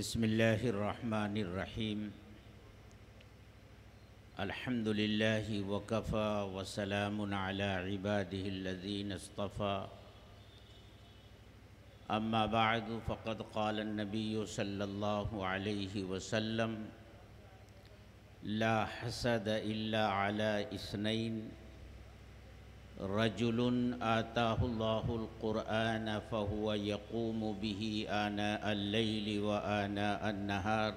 بسم اللہ الرحمن الرحیم الحمد للہ وکفی وسلام علی عبادہ الذین اصطفی اما بعد فقد قال النبی صلی اللہ علیہ وسلم لا حسد الا علی اثنین رجل آتاه الله القرآن فهو يقوم به آناء الليل وآناء النهار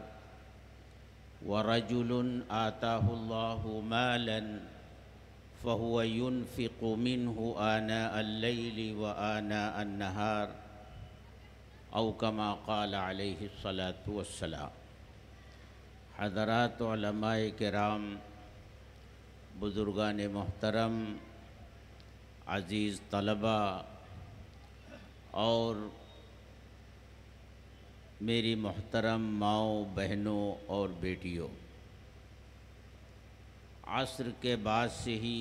ورجل آتاه الله مالا فهو ينفق منه آناء الليل وآناء النهار أو كما قال عليه الصلاة والسلام۔ حضرات علماء کرام، بزرگان محترم، عزیز طلبہ اور میری محترم ماؤں، بہنوں اور بیٹیوں، عصر کے بعد سے ہی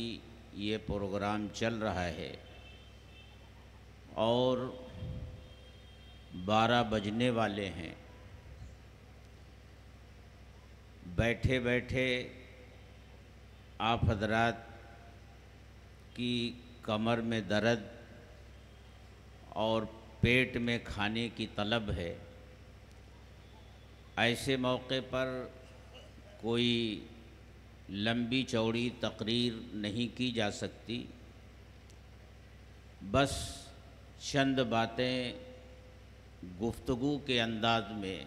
یہ پروگرام چل رہا ہے اور 12 بجنے والے ہیں۔ بیٹھے بیٹھے آپ حضرات کی کمر میں درد اور پیٹ میں کھانے کی طلب ہے۔ ایسے موقع پر کوئی لمبی چوڑی تقریر نہیں کی جا سکتی، بس چند باتیں گفتگو کے انداز میں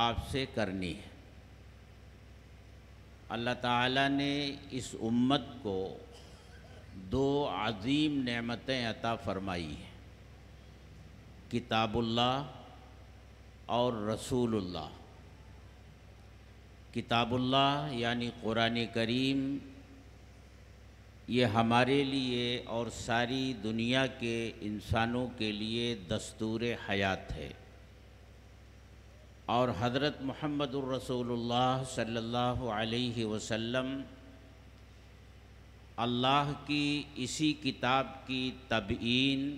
آپ سے کرنی ہے۔ اللہ تعالیٰ نے اس امت کو 2 عظیم نعمتیں عطا فرمائی ہیں، کتاب اللہ اور رسول اللہ۔ کتاب اللہ یعنی قرآن کریم، یہ ہمارے لیے اور ساری دنیا کے انسانوں کے لیے دستور حیات ہے، اور حضرت محمد الرسول اللہ صلی اللہ علیہ وسلم اللہ کی اسی کتاب کی تبیین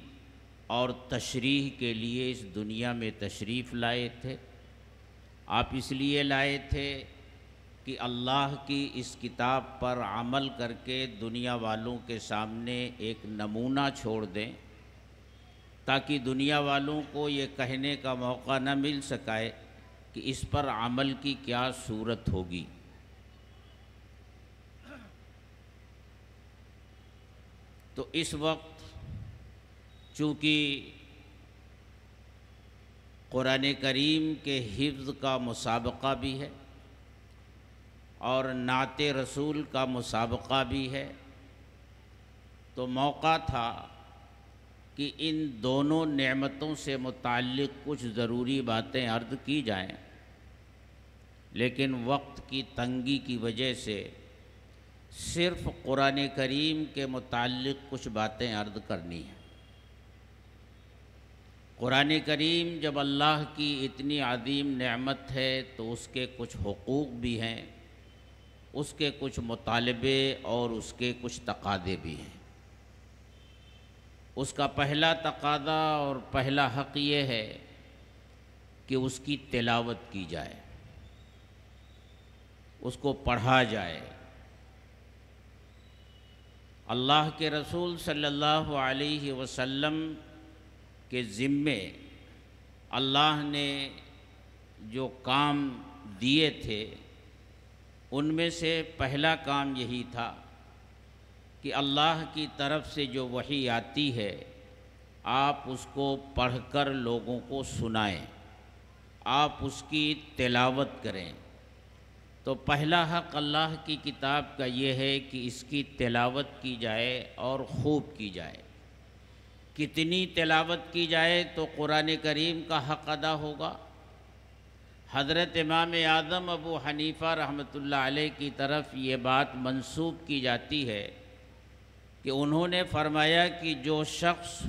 اور تشریح کے لیے اس دنیا میں تشریف لائے تھے۔ آپ اس لیے لائے تھے کہ اللہ کی اس کتاب پر عمل کر کے دنیا والوں کے سامنے ایک نمونہ چھوڑ دیں، تاکہ دنیا والوں کو یہ کہنے کا موقع نہ مل سکے کہ اس پر عمل کی کیا صورت ہوگی۔ تو اس وقت چونکہ قرآن کریم کے حفظ کا مسابقہ بھی ہے اور نعت رسول کا مسابقہ بھی ہے، تو موقع تھا کہ ان دونوں نعمتوں سے متعلق کچھ ضروری باتیں عرض کی جائیں، لیکن وقت کی تنگی کی وجہ سے صرف قرآن کریم کے متعلق کچھ باتیں عرض کرنی ہیں۔ قرآن کریم جب اللہ کی اتنی عظیم نعمت ہے تو اس کے کچھ حقوق بھی ہیں، اس کے کچھ مطالبے اور اس کے کچھ تقاضے بھی ہیں۔ اس کا پہلا تقاضا اور پہلا حق یہ ہے کہ اس کی تلاوت کی جائے، اس کو پڑھا جائے۔ اللہ کے رسول صلی اللہ علیہ وسلم کے ذمے اللہ نے جو کام دیے تھے، ان میں سے پہلا کام یہی تھا کہ اللہ کی طرف سے جو وحی آتی ہے، آپ اس کو پڑھ کر لوگوں کو سنائیں، آپ اس کی تلاوت کریں۔ تو پہلا حق اللہ کی کتاب کا یہ ہے کہ اس کی تلاوت کی جائے اور خوب کی جائے۔ کتنی تلاوت کی جائے تو قرآن کریم کا حق ادا ہوگا۔ حضرت امام اعظم ابو حنیفہ رحمۃ اللہ علیہ کی طرف یہ بات منسوب کی جاتی ہے کہ انہوں نے فرمایا کہ جو شخص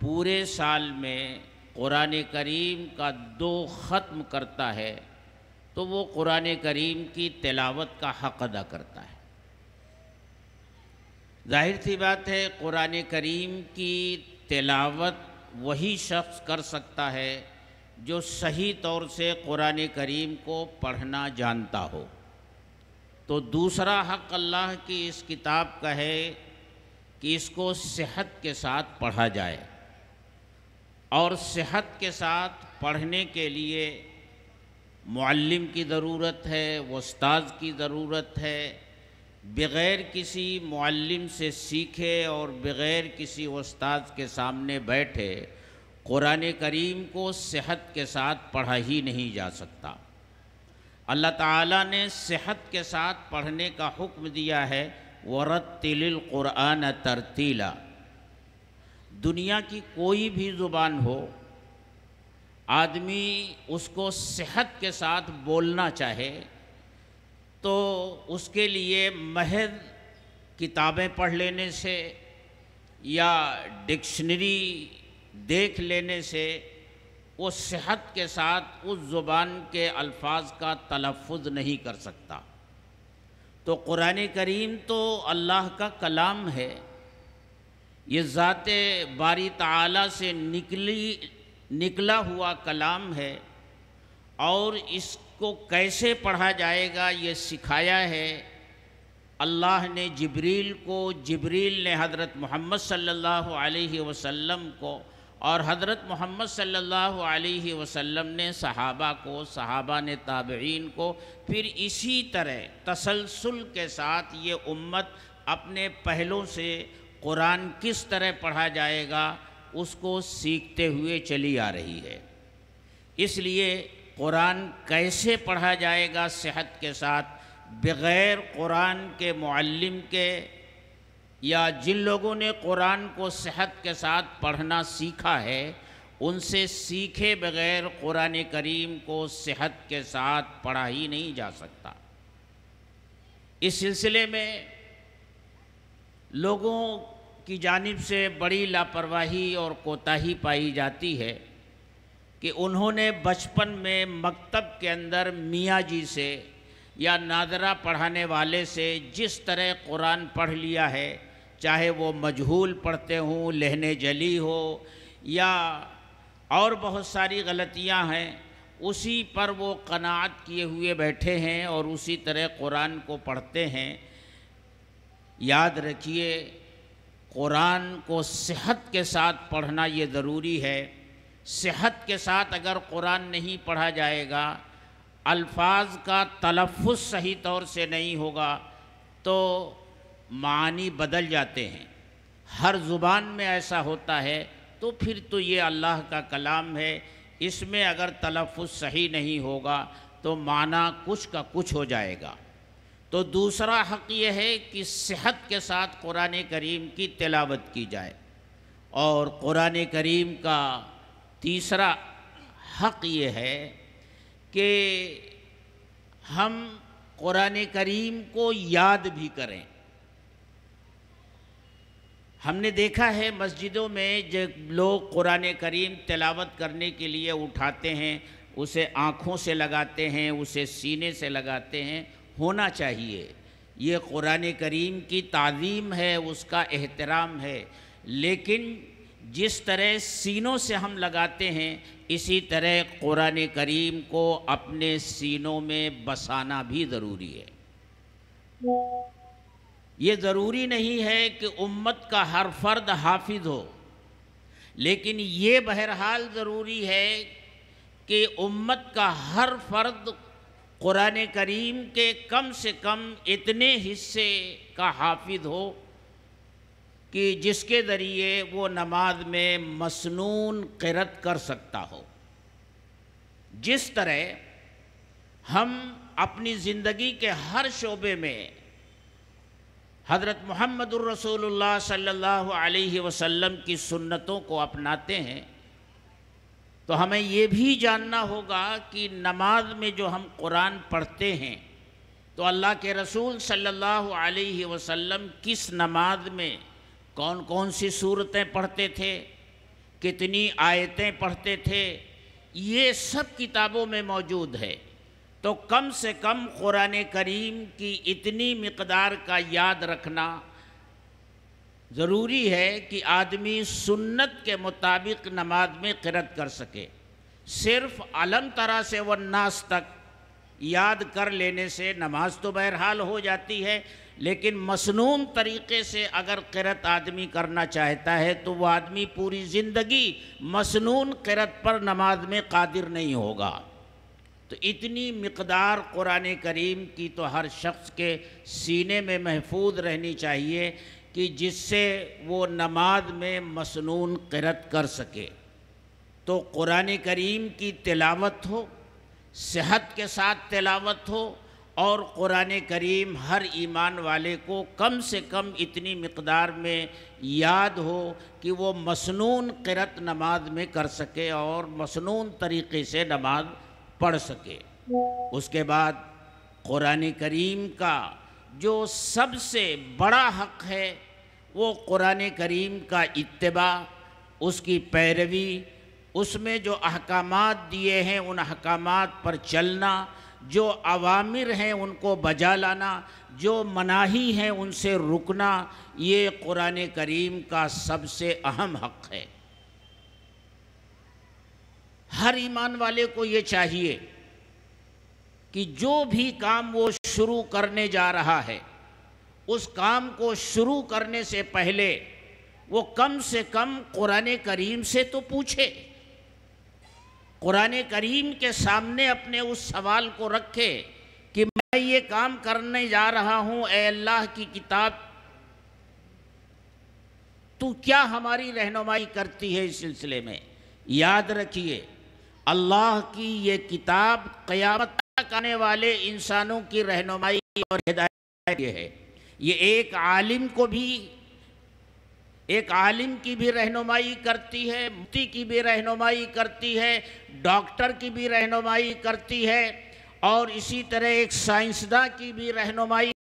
پورے سال میں قرآن کریم کا 2 ختم کرتا ہے تو وہ قرآن کریم کی تلاوت کا حق ادا کرتا ہے۔ ظاہر سی بات ہے، قرآن کریم کی تلاوت وہی شخص کر سکتا ہے جو صحیح طور سے قرآن کریم کو پڑھنا جانتا ہو۔ تو دوسرا حق اللہ کی اس کتاب کا ہے کہ اس کو صحت کے ساتھ پڑھا جائے، اور صحت کے ساتھ پڑھنے کے لیے معلم کی ضرورت ہے، استاذ کی ضرورت ہے۔ بغیر کسی معلم سے سیکھے اور بغیر کسی استاذ کے سامنے بیٹھے قرآن کریم کو صحت کے ساتھ پڑھا ہی نہیں جا سکتا۔ اللہ تعالیٰ نے صحت کے ساتھ پڑھنے کا حکم دیا ہے، وَرَتِّلِ الْقُرْآنَ تَرْتِيلًا۔ دنیا کی کوئی بھی زبان ہو، آدمی اس کو صحت کے ساتھ بولنا چاہے تو اس کے لیے محض کتابیں پڑھ لینے سے یا ڈکشنری دیکھ لینے سے وہ صحت کے ساتھ اس زبان کے الفاظ کا تلفظ نہیں کر سکتا۔ تو قرآن کریم تو اللہ کا کلام ہے، یہ ذات باری تعالیٰ سے نکلا ہوا کلام ہے، اور اس کو کیسے پڑھا جائے گا یہ سکھایا ہے اللہ نے جبریل نے حضرت محمد صلی اللہ علیہ وسلم کو، اور حضرت محمد صلی اللہ علیہ وسلم نے صحابہ کو، صحابہ نے تابعین کو، پھر اسی طرح تسلسل کے ساتھ یہ امت اپنے پہلوں سے قرآن کس طرح پڑھا جائے گا اس کو سیکھتے ہوئے چلی آ رہی ہے۔ اس لیے قرآن کیسے پڑھا جائے گا صحت کے ساتھ، بغیر قرآن کے معلم کے یا جن لوگوں نے قرآن کو صحت کے ساتھ پڑھنا سیکھا ہے ان سے سیکھے بغیر قرآن کریم کو صحت کے ساتھ پڑھا ہی نہیں جا سکتا۔ اس سلسلے میں لوگوں کی جانب سے بڑی لاپرواہی اور کوتاہی پائی جاتی ہے کہ انہوں نے بچپن میں مکتب کے اندر میاں جی سے یا ناظرہ پڑھانے والے سے جس طرح قرآن پڑھ لیا ہے، چاہے وہ مجہول پڑھتے ہوں، لہن جلی ہو یا اور بہت ساری غلطیاں ہیں، اسی پر وہ قناعت کیے ہوئے بیٹھے ہیں اور اسی طرح قرآن کو پڑھتے ہیں۔ یاد رکھیے، قرآن کو صحت کے ساتھ پڑھنا یہ ضروری ہے۔ صحت کے ساتھ اگر قرآن نہیں پڑھا جائے گا، الفاظ کا تلفظ صحیح طور سے نہیں ہوگا تو معانی بدل جاتے ہیں۔ ہر زبان میں ایسا ہوتا ہے، تو پھر تو یہ اللہ کا کلام ہے، اس میں اگر تلفظ صحیح نہیں ہوگا تو معنی کچھ کا کچھ ہو جائے گا۔ تو دوسرا حق یہ ہے کہ صحت کے ساتھ قرآن کریم کی تلاوت کی جائے، اور قرآن کریم کا تیسرا حق یہ ہے کہ ہم قرآن کریم کو یاد بھی کریں۔ ہم نے دیکھا ہے مسجدوں میں جب لوگ قرآن کریم تلاوت کرنے کے لیے اٹھاتے ہیں، اسے آنکھوں سے لگاتے ہیں، اسے سینے سے لگاتے ہیں۔ ہونا چاہیے، یہ قرآن کریم کی تعظیم ہے، اس کا احترام ہے، لیکن جس طرح سینوں سے ہم لگاتے ہیں اسی طرح قرآن کریم کو اپنے سینوں میں بسانا بھی ضروری ہے۔ یہ ضروری نہیں ہے کہ امت کا ہر فرد حافظ ہو، لیکن یہ بہرحال ضروری ہے کہ امت کا ہر فرد قرآن کریم کے کم سے کم اتنے حصے کا حافظ ہو کہ جس کے ذریعے وہ نماز میں مسنون قرأت کر سکتا ہو۔ جس طرح ہم اپنی زندگی کے ہر شعبے میں حضرت محمد الرسول اللہ صلی اللہ علیہ وسلم کی سنتوں کو اپناتے ہیں، تو ہمیں یہ بھی جاننا ہوگا کہ نماز میں جو ہم قرآن پڑھتے ہیں تو اللہ کے رسول صلی اللہ علیہ وسلم کس نماز میں کون کون سی صورتیں پڑھتے تھے، کتنی آیتیں پڑھتے تھے، یہ سب کتابوں میں موجود ہے۔ تو کم سے کم قرآن کریم کی اتنی مقدار کا یاد رکھنا ضروری ہے کہ آدمی سنت کے مطابق نماز میں قرأت کر سکے۔ صرف علم ترا سے والناس تک یاد کر لینے سے نماز تو بہرحال ہو جاتی ہے، لیکن مسنون طریقے سے اگر قرأت آدمی کرنا چاہتا ہے تو وہ آدمی پوری زندگی مسنون قرأت پر نماز میں قادر نہیں ہوگا۔ تو اتنی مقدار قرآن کریم کی تو ہر شخص کے سینے میں محفوظ رہنی چاہیے کہ جس سے وہ نماز میں مسنون قرأت کر سکے۔ تو قرآن کریم کی تلاوت ہو، صحت کے ساتھ تلاوت ہو، اور قرآن کریم ہر ایمان والے کو کم سے کم اتنی مقدار میں یاد ہو کہ وہ مسنون قرأت نماز میں کر سکے اور مسنون طریقے سے نماز پڑھ سکے۔ اس کے بعد قرآن کریم کا جو سب سے بڑا حق ہے وہ قرآن کریم کا اتباع، اس کی پیروی، اس میں جو احکامات دیے ہیں ان احکامات پر چلنا، جو اوامر ہیں ان کو بجا لانا، جو مناہی ہیں ان سے رکنا، یہ قرآن کریم کا سب سے اہم حق ہے۔ ہر ایمان والے کو یہ چاہیے کہ جو بھی کام وہ شروع کرنے جا رہا ہے اس کام کو شروع کرنے سے پہلے وہ کم سے کم قرآن کریم سے تو پوچھے، قرآن کریم کے سامنے اپنے اس سوال کو رکھے کہ میں یہ کام کرنے جا رہا ہوں، اے اللہ کی کتاب تو کیا ہماری رہنمائی کرتی ہے اس سلسلے میں۔ یاد رکھیے اللہ کی یہ کتاب قیامت تک آنے والے انسانوں کی رہنمائی اور ہدایت ہے۔ یہ ایک عالم کی بھی رہنمائی کرتی ہے، مفتی کی بھی رہنمائی کرتی ہے، ڈاکٹر کی بھی رہنمائی کرتی ہے، اور اسی طرح ایک سائنسداں کی بھی رہنمائی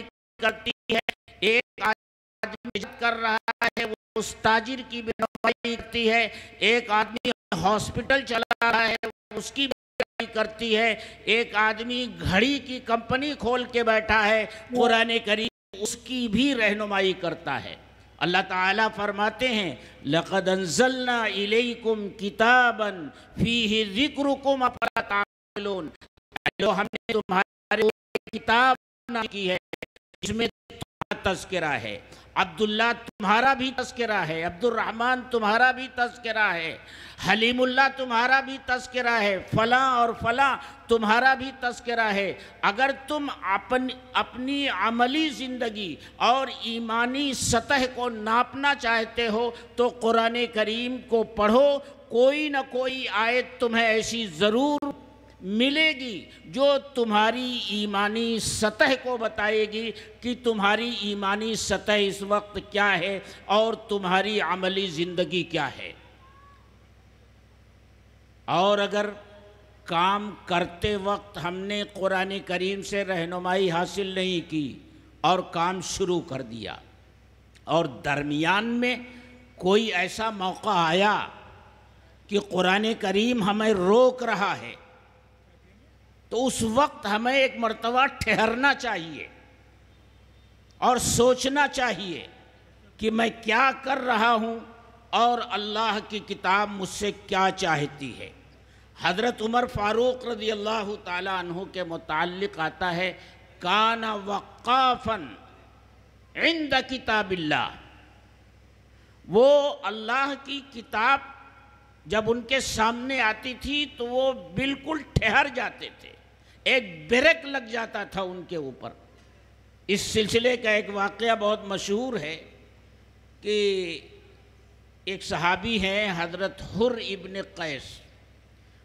کرتی ہے۔ ایک آدمی کر رہا ہے وہ اس تاجر کی بھی رہنمائی کرتی ہے، ایک آدمی ہاسپٹل چلا رہا ہے اس کی بھی رہنمائی کرتی ہے، ایک آدمی گھڑی کی کمپنی کھول کے بیٹھا ہے قرآن کریم اس کی بھی رہنمائی کرتا ہے۔ اللہ تعالیٰ فرماتے ہیں لَقَدْ أَنزَلْنَا إِلَيْكُمْ كِتَابًا فِيهِ ذِكْرُكُمْ أَفَلَا تَعْقِلُونَ، ہم نے تمہارے کتاب نازل کی ہے جس میں تمہارا تذکرہ ہے، عبداللہ تمہارا بھی تذکرہ ہے، عبد الرحمن تمہارا بھی تذکرہ ہے، حلیم اللہ تمہارا بھی تذکرہ ہے، فلاں اور فلاں تمہارا بھی تذکرہ ہے۔ اگر تم اپنی عملی زندگی اور ایمانی سطح کو ناپنا چاہتے ہو تو قرآن کریم کو پڑھو، کوئی نہ کوئی آیت تمہیں ایسی ضرور ملے گی جو تمہاری ایمانی سطح کو بتائے گی کہ تمہاری ایمانی سطح اس وقت کیا ہے اور تمہاری عملی زندگی کیا ہے۔ اور اگر کام کرتے وقت ہم نے قرآن کریم سے رہنمائی حاصل نہیں کی اور کام شروع کر دیا اور درمیان میں کوئی ایسا موقع آیا کہ قرآن کریم ہمیں روک رہا ہے تو اس وقت ہمیں ایک مرتبہ ٹھہرنا چاہیے اور سوچنا چاہیے کہ میں کیا کر رہا ہوں اور اللہ کی کتاب مجھ سے کیا چاہتی ہے۔ حضرت عمر فاروق رضی اللہ تعالیٰ عنہ کے متعلق آتا ہے کان وقافاً عند کتاب اللہ، وہ اللہ کی کتاب جب ان کے سامنے آتی تھی تو وہ بالکل ٹھہر جاتے تھے، ایک بریک لگ جاتا تھا ان کے اوپر۔ اس سلسلے کا ایک واقعہ بہت مشہور ہے کہ ایک صحابی ہیں حضرت حر ابن قیس،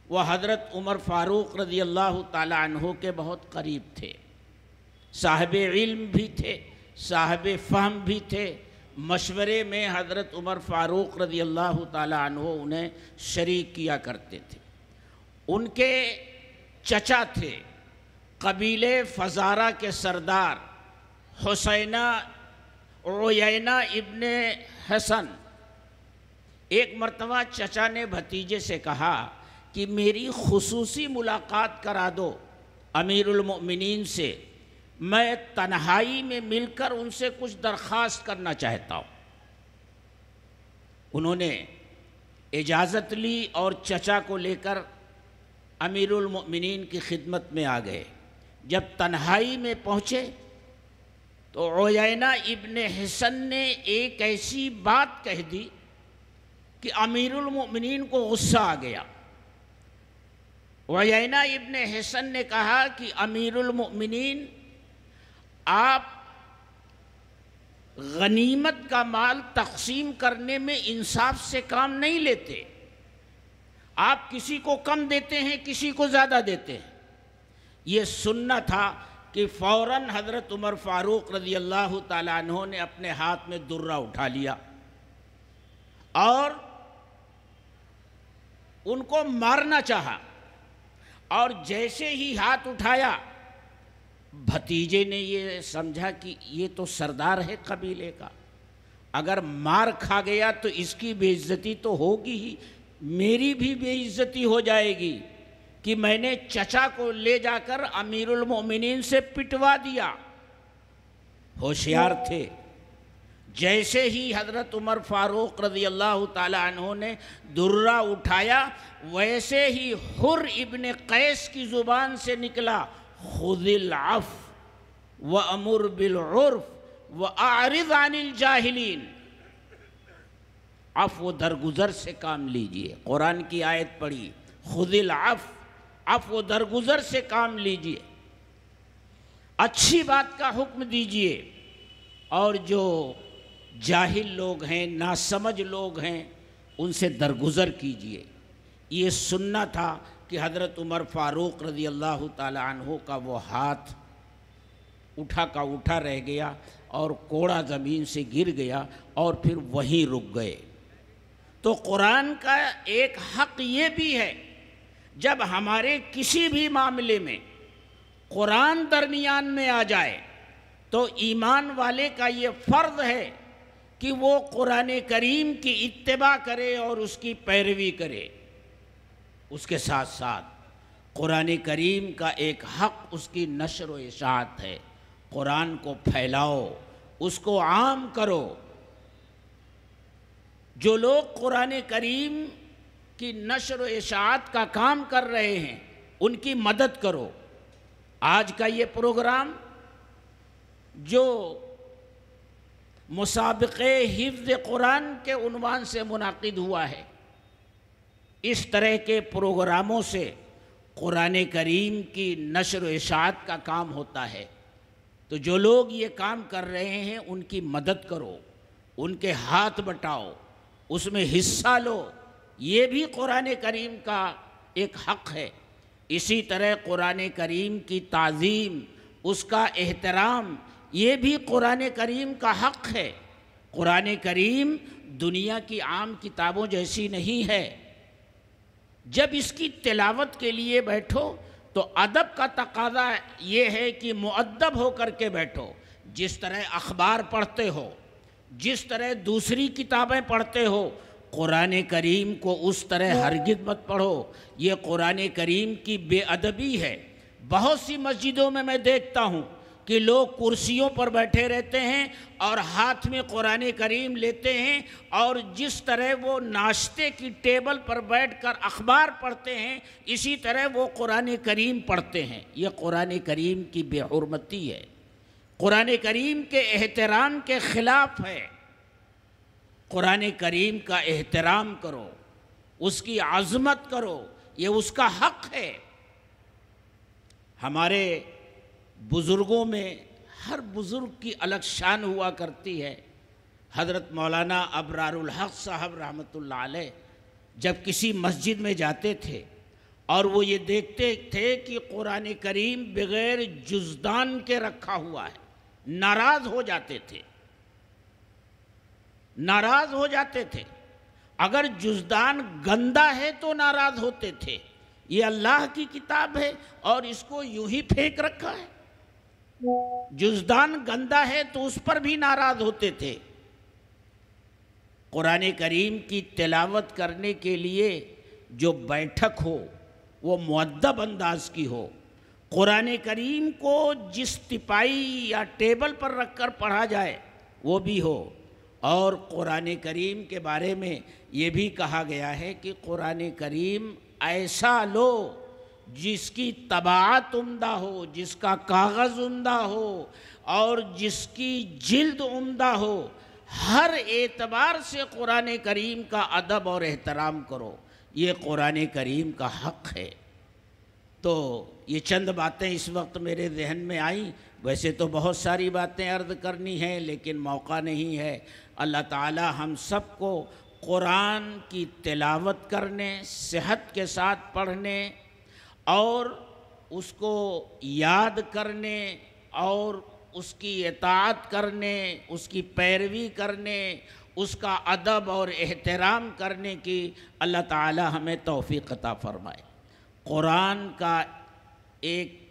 وہ حضرت عمر فاروق رضی اللہ تعالی عنہ کے بہت قریب تھے، صاحب علم بھی تھے، صاحب فہم بھی تھے، مشورے میں حضرت عمر فاروق رضی اللہ تعالی عنہ انہیں شریک کیا کرتے تھے۔ ان کے چچا تھے قبیلے فزارہ کے سردار حسینہ عیینہ ابن حسن۔ ایک مرتبہ چچا نے بھتیجے سے کہا کہ میری خصوصی ملاقات کرا دو امیر المؤمنین سے، میں تنہائی میں مل کر ان سے کچھ درخواست کرنا چاہتا ہوں۔ انہوں نے اجازت لی اور چچا کو لے کر امیر المؤمنین کی خدمت میں آ گئے۔ جب تنہائی میں پہنچے تو عیینہ ابن حصن نے ایک ایسی بات کہہ دی کہ امیر المؤمنین کو غصہ آ گیا۔ عیینہ ابن حصن نے کہا کہ امیر المؤمنین، آپ غنیمت کا مال تقسیم کرنے میں انصاف سے کام نہیں لیتے، آپ کسی کو کم دیتے ہیں، کسی کو زیادہ دیتے ہیں۔ یہ سننا تھا کہ فوراً حضرت عمر فاروق رضی اللہ تعالیٰ عنہ نے اپنے ہاتھ میں درہ اٹھا لیا اور ان کو مارنا چاہا، اور جیسے ہی ہاتھ اٹھایا بھتیجے نے یہ سمجھا کہ یہ تو سردار ہے قبیلے کا، اگر مار کھا گیا تو اس کی بے عزتی تو ہوگی ہی، میری بھی بے عزتی ہو جائے گی کہ میں نے چچا کو لے جا کر امیر المؤمنین سے پٹوا دیا۔ ہوشیار تھے۔ جیسے ہی حضرت عمر فاروق رضی اللہ تعالی عنہ نے درہ اٹھایا، ویسے ہی حر ابن قیس کی زبان سے نکلا، خذ العفو وامر بالعرف واعرض عن الجاہلین۔ عفو درگزر سے کام لیجئے، قرآن کی آیت پڑھی، خذ العفو، عفو درگزر سے کام لیجئے، اچھی بات کا حکم دیجئے، اور جو جاہل لوگ ہیں، ناسمجھ لوگ ہیں، ان سے درگزر کیجئے۔ یہ سننا تھا کہ حضرت عمر فاروق رضی اللہ تعالی عنہ کا وہ ہاتھ اٹھا کا اٹھا رہ گیا اور کوڑا زمین سے گر گیا اور پھر وہیں رک گئے۔ تو قرآن کا ایک حق یہ بھی ہے، جب ہمارے کسی بھی معاملے میں قرآن درمیان میں آ جائے تو ایمان والے کا یہ فرض ہے کہ وہ قرآن کریم کی اتباع کرے اور اس کی پیروی کرے۔ اس کے ساتھ ساتھ قرآن کریم کا ایک حق اس کی نشر و اشاعت ہے۔ قرآن کو پھیلاؤ، اس کو عام کرو۔ جو لوگ قرآن کریم کی نشر و اشاعت کا کام کر رہے ہیں ان کی مدد کرو۔ آج کا یہ پروگرام جو مسابقے حفظ قرآن کے عنوان سے منعقد ہوا ہے، اس طرح کے پروگراموں سے قرآن کریم کی نشر و اشاعت کا کام ہوتا ہے۔ تو جو لوگ یہ کام کر رہے ہیں ان کی مدد کرو، ان کے ہاتھ بٹاؤ، اس میں حصہ لو، یہ بھی قرآن کریم کا ایک حق ہے۔ اسی طرح قرآن کریم کی تعظیم، اس کا احترام، یہ بھی قرآن کریم کا حق ہے۔ قرآن کریم دنیا کی عام کتابوں جیسی نہیں ہے۔ جب اس کی تلاوت کے لیے بیٹھو تو ادب کا تقاضا یہ ہے کہ مؤدب ہو کر کے بیٹھو۔ جس طرح اخبار پڑھتے ہو، جس طرح دوسری کتابیں پڑھتے ہو، قرآن کریم کو اس طرح ہرگز مت پڑھو۔ یہ قرآن کریم کی بے ادبی ہے۔ بہت سی مسجدوں میں دیکھتا ہوں کہ لوگ کرسیوں پر بیٹھے رہتے ہیں اور ہاتھ میں قرآن کریم لیتے ہیں، اور جس طرح وہ ناشتے کی ٹیبل پر بیٹھ کر اخبار پڑھتے ہیں اسی طرح وہ قرآن کریم پڑھتے ہیں۔ یہ قرآن کریم کی بے حرمتی ہے، قرآن کریم کے احترام کے خلاف ہے۔ قرآن کریم کا احترام کرو، اس کی عظمت کرو، یہ اس کا حق ہے۔ ہمارے بزرگوں میں ہر بزرگ کی الگ شان ہوا کرتی ہے۔ حضرت مولانا ابرار الحق صاحب رحمۃ اللہ علیہ جب کسی مسجد میں جاتے تھے اور وہ یہ دیکھتے تھے کہ قرآن کریم بغیر جزدان کے رکھا ہوا ہے، ناراض ہو جاتے تھے، ناراض ہو جاتے تھے۔ اگر جزدان گندا ہے تو ناراض ہوتے تھے، یہ اللہ کی کتاب ہے اور اس کو یوں ہی پھینک رکھا ہے۔ جزدان گندا ہے تو اس پر بھی ناراض ہوتے تھے۔ قرآن کریم کی تلاوت کرنے کے لیے جو بیٹھک ہو وہ مؤدب انداز کی ہو۔ قرآن کریم کو جس تپائی یا ٹیبل پر رکھ کر پڑھا جائے وہ بھی ہو۔ اور قرآن کریم کے بارے میں یہ بھی کہا گیا ہے کہ قرآن کریم ایسا لو جس کی طباعت عمدہ ہو، جس کا کاغذ عمدہ ہو اور جس کی جلد عمدہ ہو، ہر اعتبار سے قرآن کریم کا ادب اور احترام کرو، یہ قرآن کریم کا حق ہے۔ تو یہ چند باتیں اس وقت میرے ذہن میں آئیں، ویسے تو بہت ساری باتیں عرض کرنی ہیں لیکن موقع نہیں ہے۔ اللہ تعالی ہم سب کو قرآن کی تلاوت کرنے، صحت کے ساتھ پڑھنے اور اس کو یاد کرنے اور اس کی اطاعت کرنے، اس کی پیروی کرنے، اس کا ادب اور احترام کرنے کی اللہ تعالی ہمیں توفیق عطا فرمائے۔ قرآن کا ایک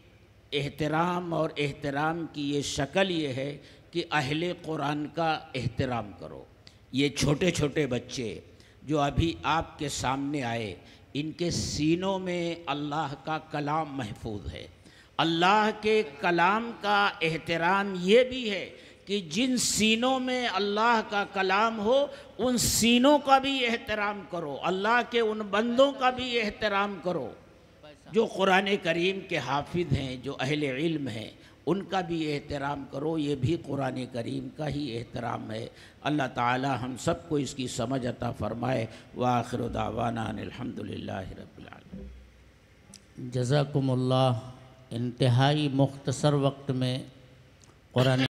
احترام اور احترام کی یہ شکل یہ ہے کہ اہل قرآن کا احترام کرو۔ یہ چھوٹے چھوٹے بچے جو ابھی آپ کے سامنے آئے، ان کے سینوں میں اللہ کا کلام محفوظ ہے۔ اللہ کے کلام کا احترام یہ بھی ہے کہ جن سینوں میں اللہ کا کلام ہو ان سینوں کا بھی احترام کرو، اللہ کے ان بندوں کا بھی احترام کرو جو قرآن کریم کے حافظ ہیں، جو اہل علم ہیں، ان کا بھی احترام کرو، یہ بھی قرآن کریم کا ہی احترام ہے۔ اللہ تعالی ہم سب کو اس کی سمجھ عطا فرمائے۔ وآخر دعوانا ان الحمدللہ رب العالمین۔ جزاکم اللہ۔ انتہائی مختصر وقت میں قرآن